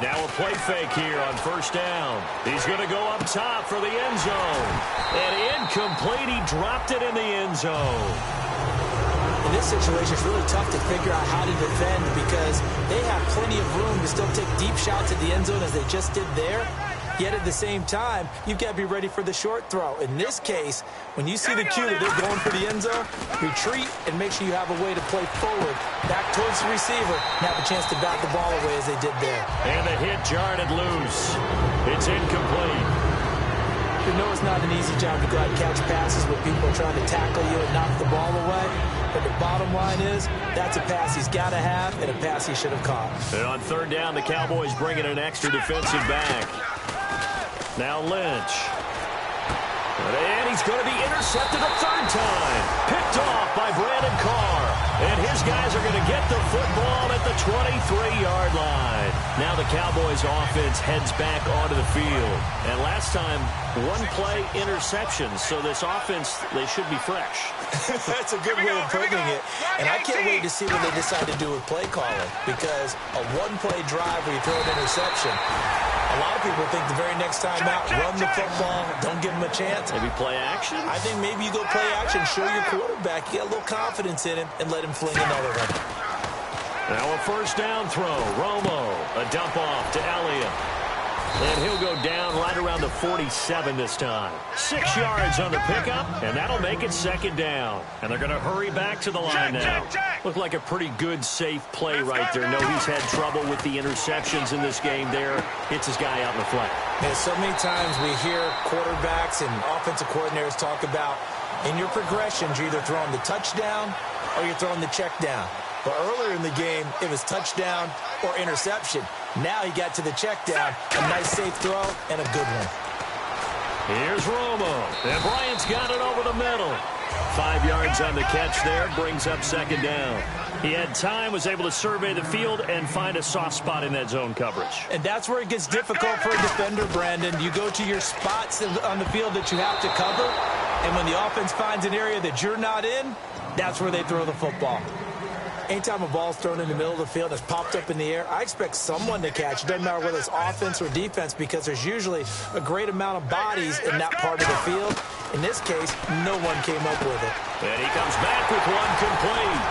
Now a play fake here on 1st down. He's going to go up top for the end zone. And incomplete. He dropped it in the end zone. In this situation, it's really tough to figure out how to defend because they have plenty of room to still take deep shots at the end zone as they just did there. Yet at the same time, you've got to be ready for the short throw. In this case, when you see the cue that they're going for the end zone, retreat and make sure you have a way to play forward, back towards the receiver, and have a chance to bat the ball away as they did there. And the hit jarred it loose. It's incomplete. You know it's not an easy job to go out and catch passes when people are trying to tackle you and knock the ball away. But the bottom line is, that's a pass he's got to have and a pass he should have caught. And on 3rd down, the Cowboys bring in an extra defensive back. Now Lynch. And he's going to be intercepted a 3rd time. Picked off by Brandon Carr. And his guys are going to get the football at the 23-yard line. Now the Cowboys offense heads back onto the field. And last time, 1-play interception. So this offense, they should be fresh. That's a good way of putting it. And I can't wait to see what they decide to do with play calling. Because a 1-play drive where you throw an interception, a lot of people think the very next time out, run the football, don't give him a chance. Maybe play action? I think maybe you go play action, show your quarterback, you get a little confidence in him, and let him fling another one. Now a 1st down throw. Romo, a dump off to Elliott. And he'll go down right around the 47 this time. 6 yards on the pickup, and that'll make it 2nd down. And they're going to hurry back to the line now. Looked like a pretty good, safe play right there. No, he's had trouble with the interceptions in this game there. Hits his guy out in the flat. And so many times we hear quarterbacks and offensive coordinators talk about In your progressions, you're either throwing the touchdown or you're throwing the check down. But earlier in the game, it was touchdown or interception. Now he got to the check down, a nice safe throw, and a good one. Here's Romo, and Bryant's got it over the middle. 5 yards on the catch there, brings up second down. He had time, was able to survey the field and find a soft spot in that zone coverage. And that's where it gets difficult for a defender, Brandon. You go to your spots on the field that you have to cover, and when the offense finds an area that you're not in, that's where they throw the football. Anytime a ball's thrown in the middle of the field that's popped up in the air, I expect someone to catch. It doesn't matter whether it's offense or defense because there's usually a great amount of bodies in that part of the field. In this case, no one came up with it. And he comes back with one complete.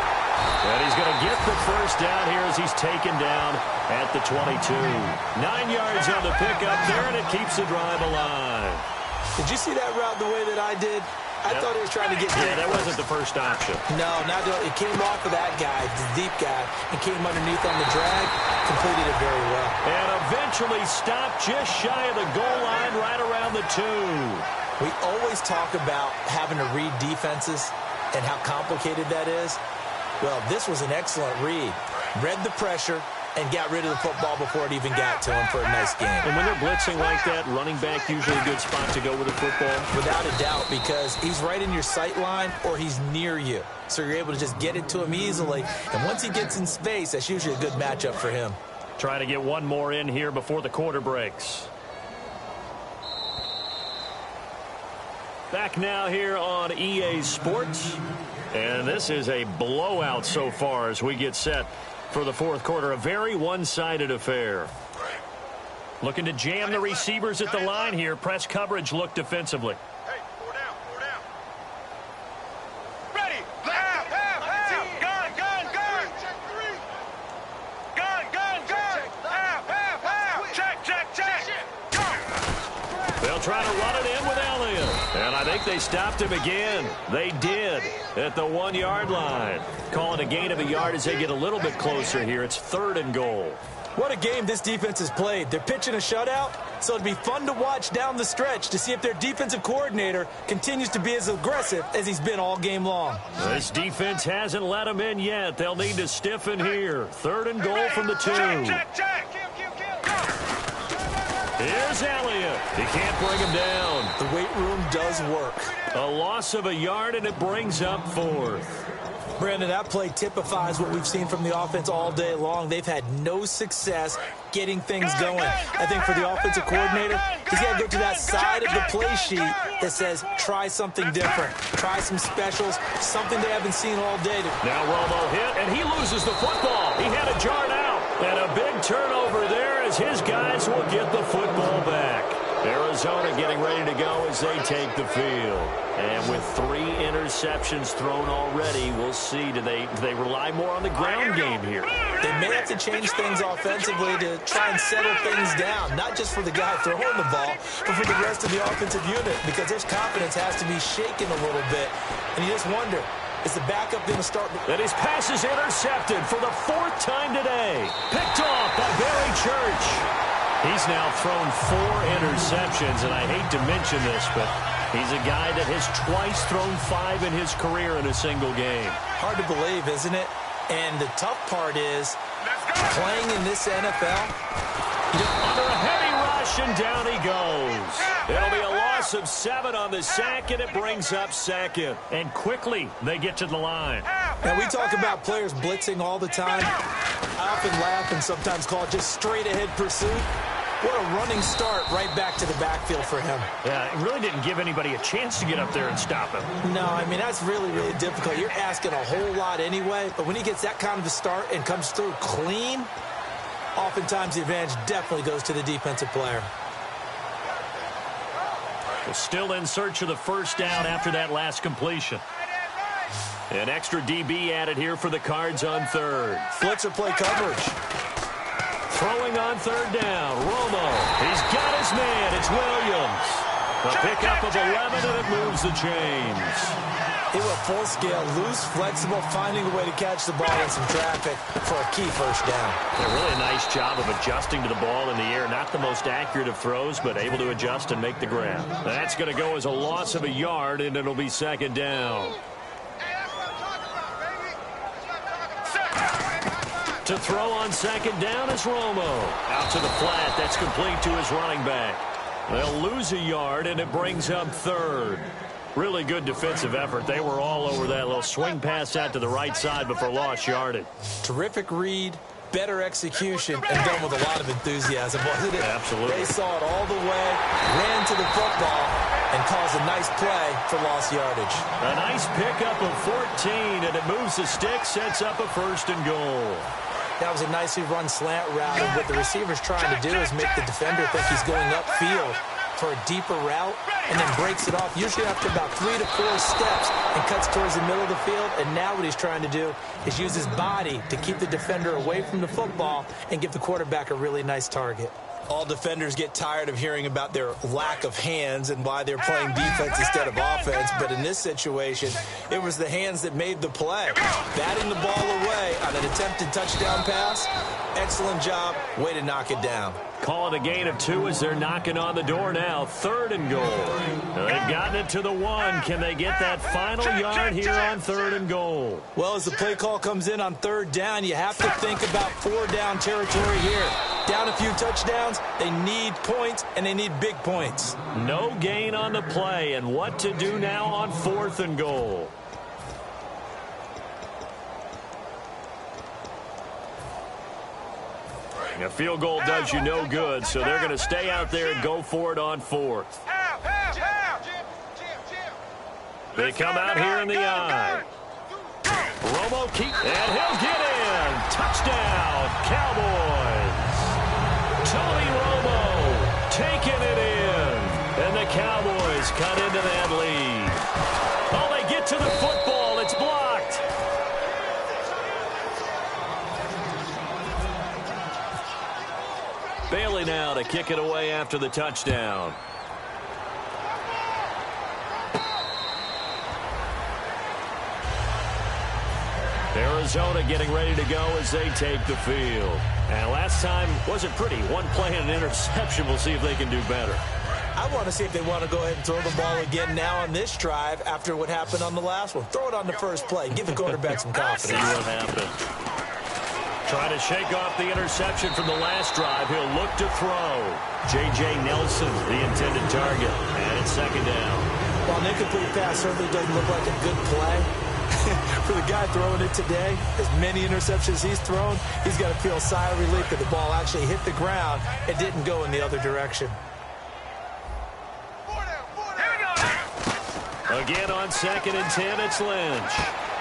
And he's going to get the first down here as he's taken down at the 22. 9 yards on the pickup there, and it keeps the drive alive. Did you see that route the way that I did? I thought he was trying to get deep. Yeah, that wasn't the first option. No, it came off of that guy, the deep guy, and came underneath on the drag, completed it very well. And eventually stopped just shy of the goal line right around the 2. We always talk about having to read defenses and how complicated that is. Well, this was an excellent read. Read the pressure and got rid of the football before it even got to him for a nice game. And when they're blitzing like that, running back usually a good spot to go with the football? Without a doubt, because he's right in your sight line or he's near you. So you're able to just get it to him easily. And once he gets in space, that's usually a good matchup for him. Try to get one more in here before the quarter breaks. Back now here on EA Sports. And this is a blowout so far as we get set for the fourth quarter. A very one-sided affair. Looking to jam the receivers at the line here. Press coverage look defensively. Hey, 4 down, 4 down. Ready. Half. Gun. Check 3. Gun. Check. They'll try to run it in with Elliott. And I think they stopped him again. They did at the 1 yard line. Calling a gain of a yard as they get a little bit closer here. It's 3rd and goal. What a game this defense has played. They're pitching a shutout, so it'll be fun to watch down the stretch to see if their defensive coordinator continues to be as aggressive as he's been all game long. This defense hasn't let them in yet. They'll need to stiffen here. 3rd and goal from the 2. Check. Here's Elliott. He can't bring him down. The weight room does work. A loss of a yard, and it brings up 4th. Brandon, that play typifies what we've seen from the offense all day long. They've had no success getting things going. I think for the offensive coordinator, he's got to go to that side of the play sheet that says, try something different. Try some specials, something they haven't seen all day. Now Romo hit, and he loses the football. He had it jarred out. And a big turnover there as his guys will get the football back. Arizona getting ready to go as they take the field. And with 3 interceptions thrown already, we'll see. Do they rely more on the ground game here? They may have to change things offensively to try and settle things down, not just for the guy throwing the ball, but for the rest of the offensive unit, because their confidence has to be shaken a little bit. And you just wonder, is the backup going to start? And his pass is intercepted for the 4th time today. Picked off by Barry Church. He's now thrown 4 interceptions, and I hate to mention this, but he's a guy that has twice thrown 5 in his career in a single game. Hard to believe, isn't it? And the tough part is, playing in this NFL, under a heavy rush, and down he goes. It'll be a loss of 7 on the sack, and it brings up 2nd. And quickly, they get to the line. Now, we talk about players blitzing all the time. I often laugh and sometimes call it just straight-ahead pursuit. What a running start right back to the backfield for him. Yeah, it really didn't give anybody a chance to get up there and stop him. No, I mean, that's really, really difficult. You're asking a whole lot anyway, but when he gets that kind of a start and comes through clean, oftentimes the advantage definitely goes to the defensive player. Well, still in search of the first down after that last completion. An extra DB added here for the Cards on 3rd. Blitzer play coverage. Throwing on 3rd down. Romo. He's got his man. It's Williams. A pickup of 11, and it moves the chains. He went full scale, loose, flexible, finding a way to catch the ball in some traffic for a key first down. A really nice job of adjusting to the ball in the air. Not the most accurate of throws, but able to adjust and make the grab. That's going to go as a loss of a yard, and it'll be second down. To throw on second down is Romo. Out to the flat. That's complete to his running back. They'll lose a yard, and it brings up third. Really good defensive effort. They were all over that little swing pass out to the right side before lost yardage. Terrific read, better execution, and done with a lot of enthusiasm, wasn't it? Absolutely. They saw it all the way, ran to the football, and caused a nice play for lost yardage. A nice pickup of 14, and it moves the stick, sets up a first and goal. That was a nicely run slant route, and what the receiver's trying to do is make the defender think he's going upfield for a deeper route, and then breaks it off, usually after about 3 to 4 steps, and cuts towards the middle of the field. And now what he's trying to do is use his body to keep the defender away from the football and give the quarterback a really nice target. All defenders get tired of hearing about their lack of hands and why they're playing defense instead of offense. But in this situation, it was the hands that made the play. Batting the ball away on an attempted touchdown pass. Excellent job. Way to knock it down. Call it a gain of 2 as they're knocking on the door now. Third and goal. They've gotten it to the 1. Can they get that final yard here on third and goal? Well, as the play call comes in on third down, you have to think about 4-down territory here. Down a few touchdowns, they need points, and they need big points. No gain on the play, and what to do now on fourth and goal. A field goal does you no good, so they're going to stay out there and go for it on fourth. They come out here in the eye. Romo and he'll get in. Touchdown, Cowboys. Tony Romo taking it in. And the Cowboys cut into that lead. Oh, they get to the football. It's blocked. Bailey now to kick it away after the touchdown. Arizona getting ready to go as they take the field. And last time wasn't pretty. One play and an interception. We'll see if they can do better. I want to see if they want to go ahead and throw the ball again now on this drive after what happened on the last one. Throw it on the first play. Give the quarterback some confidence. See what happens. Trying to shake off the interception from the last drive. He'll look to throw. J.J. Nelson, the intended target. And it's second down. While an incomplete pass certainly doesn't look like a good play, for the guy throwing it today, as many interceptions he's thrown, he's got to feel a sigh of relief that the ball actually hit the ground and didn't go in the other direction. Again on 2nd and 10, it's Lynch.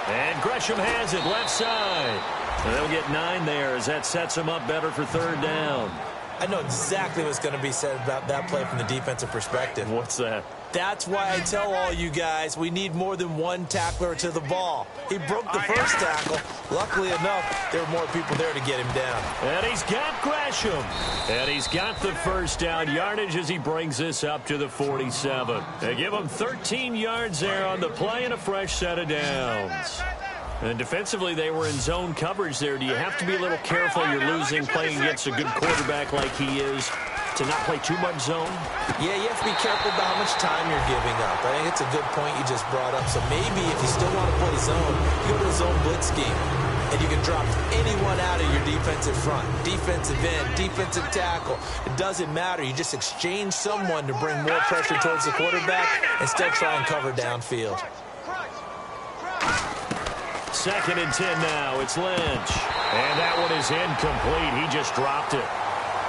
And Gresham has it left side. And they'll get 9 there as that sets them up better for third down. I know exactly what's going to be said about that play from the defensive perspective. What's that? That's why I tell all you guys we need more than one tackler to the ball. He broke the first tackle. Luckily enough, there were more people there to get him down. And he's got Gresham. And he's got the first down yardage as he brings this up to the 47. They give him 13 yards there on the play and a fresh set of downs. And defensively, they were in zone coverage there. Do you have to be a little careful? You're losing playing against a good quarterback like he is to not play too much zone? Yeah, you have to be careful about how much time you're giving up. I think it's a good point you just brought up. So maybe if you still want to play zone, you go to a zone blitz scheme. And you can drop anyone out of your defensive front. Defensive end, defensive tackle. It doesn't matter. You just exchange someone to bring more pressure towards the quarterback and still try and cover downfield. 2nd and 10 now. It's Lynch. And that one is incomplete. He just dropped it.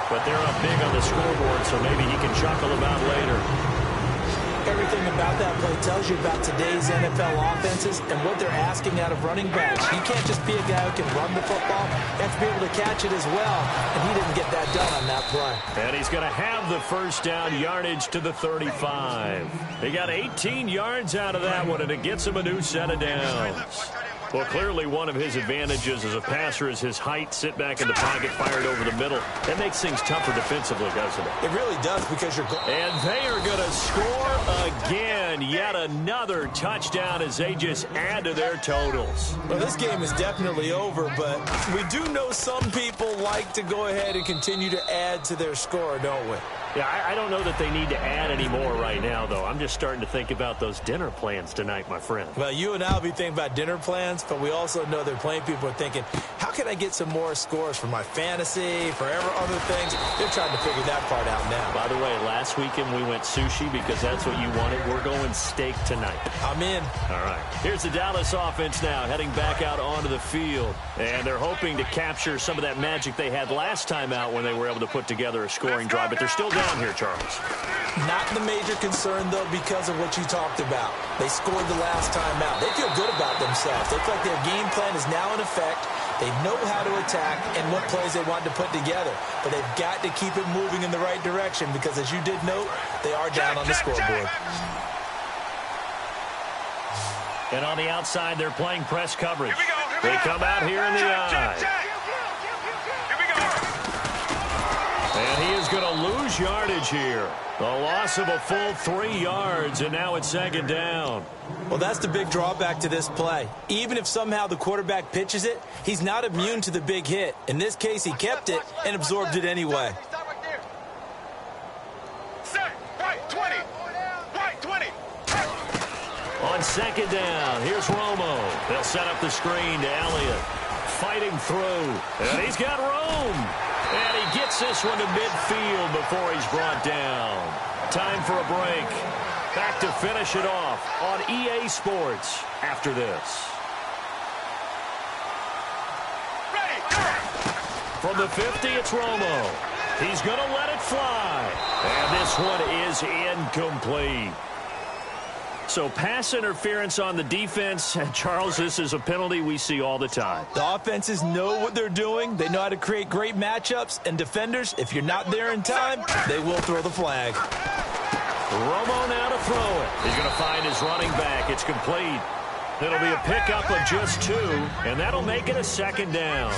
But they're up big on the scoreboard, so maybe he can chuckle about later. Everything about that play tells you about today's NFL offenses and what they're asking out of running backs. You can't just be a guy who can run the football. You have to be able to catch it as well, and he didn't get that done on that play. And he's going to have the first down yardage to the 35. He got 18 yards out of that one, and it gets him a new set of downs. Well, clearly one of his advantages as a passer is his height. Sit back in the pocket, fired over the middle. That makes things tougher defensively, doesn't it? It really does because you're going. And they are going to score again. Yet another touchdown as they just add to their totals. Well, this game is definitely over, but we do know some people like to go ahead and continue to add to their score, don't we? Yeah, I don't know that they need to add any more right now, though. I'm just starting to think about those dinner plans tonight, my friend. Well, you and I will be thinking about dinner plans, but we also know that plenty of people are thinking, how can I get some more scores for my fantasy, for other things? They're trying to figure that part out now. By the way, last weekend we went sushi because that's what you wanted. We're going steak tonight. I'm in. All right. Here's the Dallas offense now, heading back out onto the field. And they're hoping to capture some of that magic they had last time out when they were able to put together a scoring drive, but they're still down here, Charles. Not the major concern, though, because of what you talked about. They scored the last time out. They feel good about themselves. They feel like their game plan is now in effect. They know how to attack and what plays they want to put together. But they've got to keep it moving in the right direction because, as you did note, they are down on the scoreboard. And on the outside, they're playing press coverage. They come out here in the eye. And he is going to lose yardage here. A loss of a full 3 yards, and now it's second down. Well, that's the big drawback to this play. Even if somehow the quarterback pitches it, he's not immune to the big hit. In this case, he kept it and absorbed it anyway. On second down, here's Romo. They'll set up the screen to Elliott. Fighting through, and he's got room. And he gets this one to midfield before he's brought down. Time for a break. Back to finish it off on EA Sports after this. From the 50, it's Romo. He's going to let it fly. And this one is incomplete. So pass interference on the defense. Charles, this is a penalty we see all the time. The offenses know what they're doing. They know how to create great matchups. And defenders, if you're not there in time, they will throw the flag. Romo now to throw it. He's going to find his running back. It's complete. It'll be a pickup of just 2, and that'll make it a second down.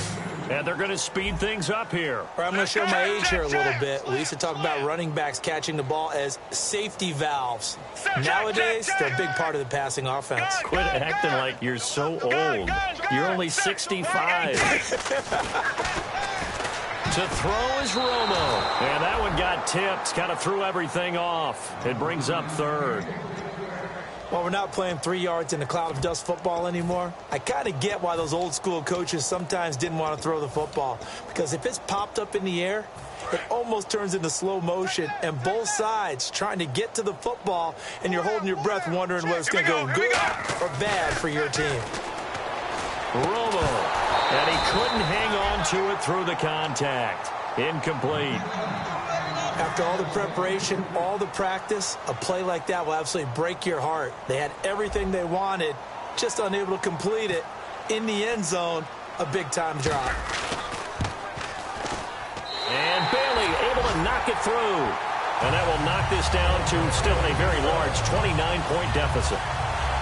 And they're going to speed things up here. I'm going to show my age here a little bit. We used to talk about running backs catching the ball as safety valves. Nowadays, they're a big part of the passing offense. Quit acting like you're so old. You're only 65. To throw is Romo. And that one got tipped. Kind of threw everything off. It brings up third. Well, we're not playing 3 yards in a cloud of dust football anymore. I kind of get why those old school coaches sometimes didn't want to throw the football. Because if it's popped up in the air, it almost turns into slow motion. And both sides trying to get to the football, and you're holding your breath wondering whether it's going to go good or bad for your team. Romo. And he couldn't hang on to it through the contact. Incomplete. After all the preparation, all the practice, a play like that will absolutely break your heart. They had everything they wanted, just unable to complete it. In the end zone, a big-time drop. And Bailey able to knock it through. And that will knock this down to still a very large 29-point deficit.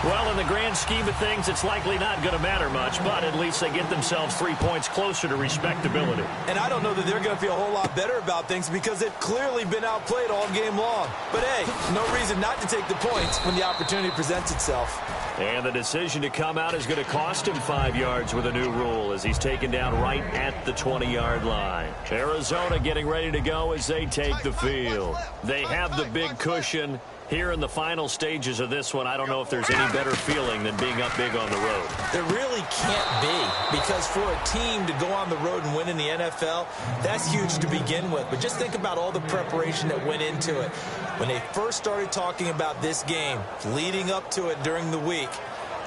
Well, in the grand scheme of things, it's likely not going to matter much, but at least they get themselves 3 points closer to respectability. And I don't know that they're going to feel a whole lot better about things because they've clearly been outplayed all game long. But, hey, no reason not to take the points when the opportunity presents itself. And the decision to come out is going to cost him 5 yards with a new rule as he's taken down right at the 20-yard line. Arizona getting ready to go as they take the field. They have the big cushion. Here in the final stages of this one, I don't know if there's any better feeling than being up big on the road. There really can't be, because for a team to go on the road and win in the NFL, that's huge to begin with. But just think about all the preparation that went into it. When they first started talking about this game, leading up to it during the week,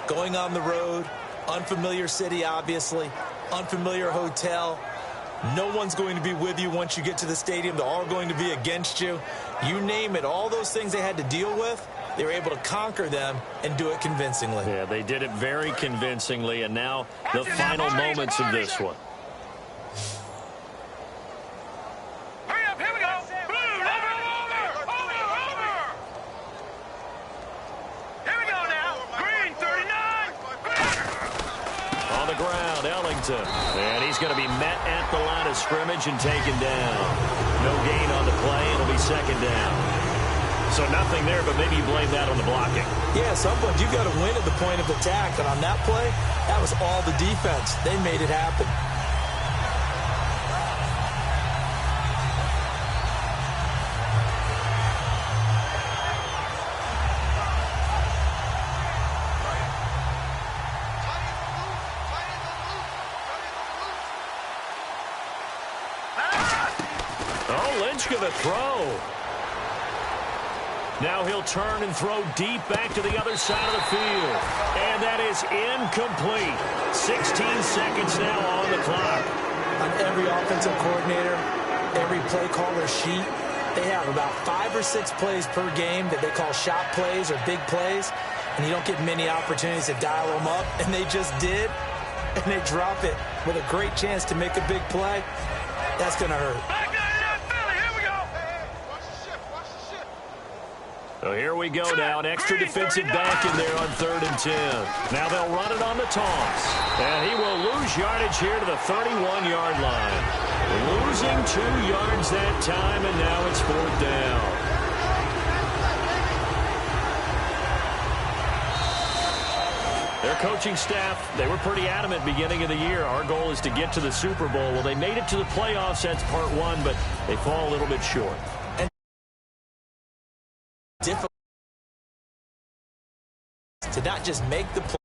going on the road, unfamiliar city, obviously, unfamiliar hotel. No one's going to be with you once you get to the stadium. They're all going to be against you. You name it, all those things they had to deal with, they were able to conquer them and do it convincingly. Yeah, they did it very convincingly, and now the final moments of this one. Hurry up, here we go. Blue, over. Here we go now. Green, 39. On the ground, Ellington. And he's going to be met at the line of scrimmage and taken down. No gain on the play. It'll be second down. So nothing there, but maybe you blame that on the blocking. Yeah, at some point you've got to win at the point of attack. And on that play, that was all the defense. They made it happen. Lynch going to throw. Now he'll turn and throw deep back to the other side of the field. And that is incomplete. 16 seconds now on the clock. On every offensive coordinator, every play caller sheet, they have about 5 or 6 plays per game that they call shot plays or big plays. And you don't get many opportunities to dial them up. And they just did. And they drop it with a great chance to make a big play. That's going to hurt. So here we go now, an extra defensive back in there on 3rd and 10. Now they'll run it on the toss. And he will lose yardage here to the 31-yard line. Losing 2 yards that time, and now it's 4th down. Their coaching staff, they were pretty adamant beginning of the year. Our goal is to get to the Super Bowl. Well, they made it to the playoffs. That's part 1, but they fall a little bit short. Difficult to not just make the play.